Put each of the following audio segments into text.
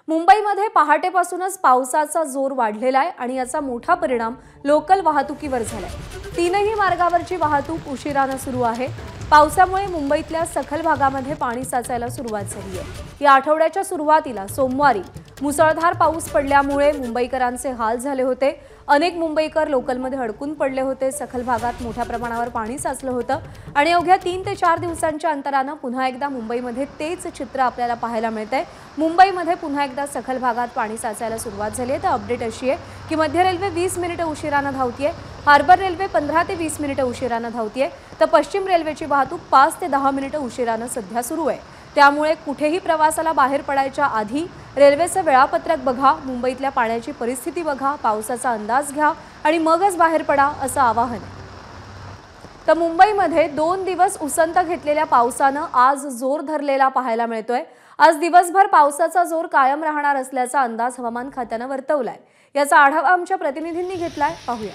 मुंबईमध्ये पहाटेपासूनच पावसाचा जोर वाढलेला आहे आणि याचा मोठा परिणाम लोकल वाहतुकीवर झालाय। तीनही मार्गावरची वाहतूक उशिराने सुरू आहे। पावसामुळे मुंबईतल्या सखल भागामध्ये पाणी साचायला सुरुवात झाली आहे। या आठवड्याच्या सुरुवातीला सोमवारी मुसळधार पाऊस पडल्यामुळे मुंबईकरांचे हाल झाले होते। अनेक मुंबईकर लोकलमध्ये अडकून पडले होते। सखल भागात मोठ्या प्रमाणावर पाणी साचलं होतं आणि अवघ्या 3 ते 4 दिवसांच्या अंतराने पुन्हा एकदा मुंबईमध्ये तेच चित्र आपल्याला पाहायला मिळतंय। मुंबईमध्ये पुन्हा एकदा सखल भागात पाणी साचायला सुरुवात झाली आहे। तर अपडेट अशी आहे की मध्य रेल्वे 20 मिनिटे उशिराने धावतीये, हार्बर रेल्वे 15 ते 20 मिनिटे उशिराने धावतीये, तर पश्चिम रेल्वेची वाहतूक 5 ते 10 मिनिटे उशिराने सध्या सुरू आहे। त्यामुळे कुठेही प्रवासाला बाहेर पडायच्या आधी रेल्वेचं वेळापत्रक बघा, मुंबईतल्या पाण्याची परिस्थिती बघा, पावसाचा अंदाज घ्या आणि मगच बाहेर पडा असं आवाहन आहे। तर मुंबईमध्ये 2 दिवस उसंत घेतलेल्या पावसानं आज जोर धरलेला पाहायला मिळतोय। आज दिवसभर पावसाचा जोर कायम राहणार असल्याचा अंदाज हवामान खात्याने वर्तवलाय। याचा आढावा आमच्या प्रतिनिधींनी घेतलाय, पाहूया।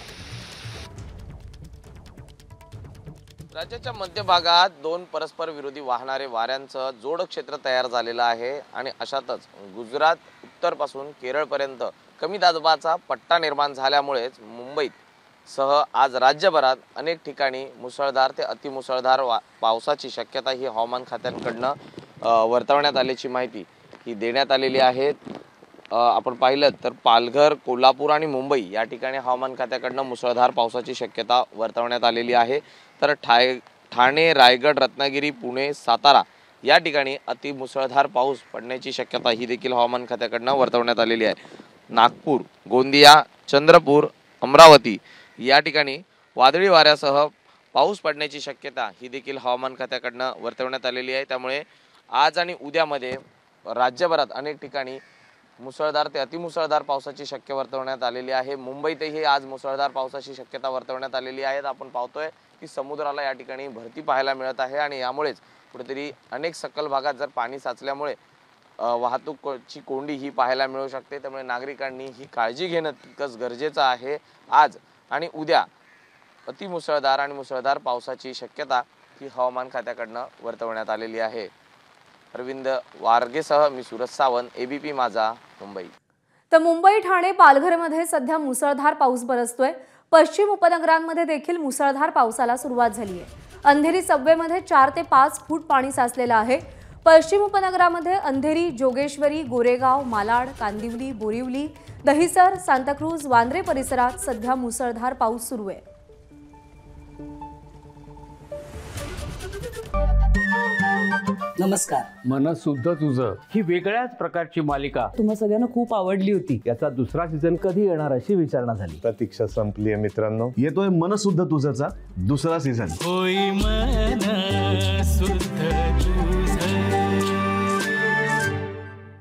राज्याच्या मध्य भागात 2 परस्पर विरोधी वाहणारे वाऱ्यांचं जोड क्षेत्र तयार झालेलं आहे आणि अशातच गुजरात उत्तरपासून केरळपर्यंत कमी दाबाचा पट्टा निर्माण झाल्यामुळेच मुंबईत सह आज राज्यभरात अनेक ठिकाणी मुसळधार ते अतिमुसळधार पावसाची शक्यता ही हवामान खात्याकडनं वर्तवण्यात आल्याची माहिती ही देण्यात आलेली आहे। आपण पाहिलं तर पालघर, कोल्हापूर आणि मुंबई या ठिकाणी हवामान खात्याकडनं मुसळधार पावसाची शक्यता वर्तवण्यात आलेली आहे। तर ठाणे, रायगड, रत्नागिरी, पुणे, सातारा या ठिकाणी अतिमुसळधार पाऊस पडण्याची शक्यता ही देखील हवामान खात्याकडनं वर्तवण्यात आलेली आहे। नागपूर, गोंदिया, चंद्रपूर, अमरावती या ठिकाणी वादळी वाऱ्यासह पाऊस पडण्याची शक्यता ही देखील हवामान खात्याकडनं वर्तवण्यात आलेली आहे। त्यामुळे आज आणि उद्यामध्ये राज्यभरात अनेक ठिकाणी मुसळधार ते अतिमुसळधार पावसाची शक्यता वर्तवण्यात आलेली आहे। मुंबईतही आज मुसळधार पावसाची शक्यता वर्तवण्यात आलेली आहे। आपण पाहतोय की समुद्राला या ठिकाणी भरती पाहायला मिळत आहे आणि यामुळेच कुठेतरी अनेक सखल भागात जर पाणी साचल्यामुळे वाहतूकची कोंडी ही पाहायला मिळू शकते। त्यामुळे नागरिकांनी ही काळजी घेणं तितकंच गरजेचं आहे। आज आणि उद्या अतिमुसळधार आणि मुसळधार पावसाची शक्यता ही हवामान खात्याकडनं वर्तवण्यात आलेली आहे। अरविंद वारगेसह मी सूरज सावंत, एबीपी माझा, मुंबई। तर मुंबई, ठाणे, पालघरमध्ये सध्या मुसळधार पाऊस बरसतोय। पश्चिम उपनगरांमध्ये देखील मुसळधार पावसाला सुरुवात झाली आहे। अंधेरी सबवेमध्ये 4 ते 5 फूट पाणी साचलेलं आहे। पश्चिम उपनगरामध्ये अंधेरी, जोगेश्वरी, गोरेगाव, मालाड, कांदिवली, बोरिवली, दहिसर, सांताक्रूज, वांद्रे परिसरात सध्या मुसळधार पाऊस सुरू आहे। नमस्कार। मन शुद्ध तुझं ही वेगळ्याच प्रकारची मालिका तुम्हा सगळ्यांना खूप आवडली होती। याचा दुसरा सीझन कधी येणार अशी विचारणा झाली। प्रतीक्षा संपली आहे मित्रांनो। येतोय मन शुद्ध तुझंचा दुसरा सीझन। होई मन शुद्ध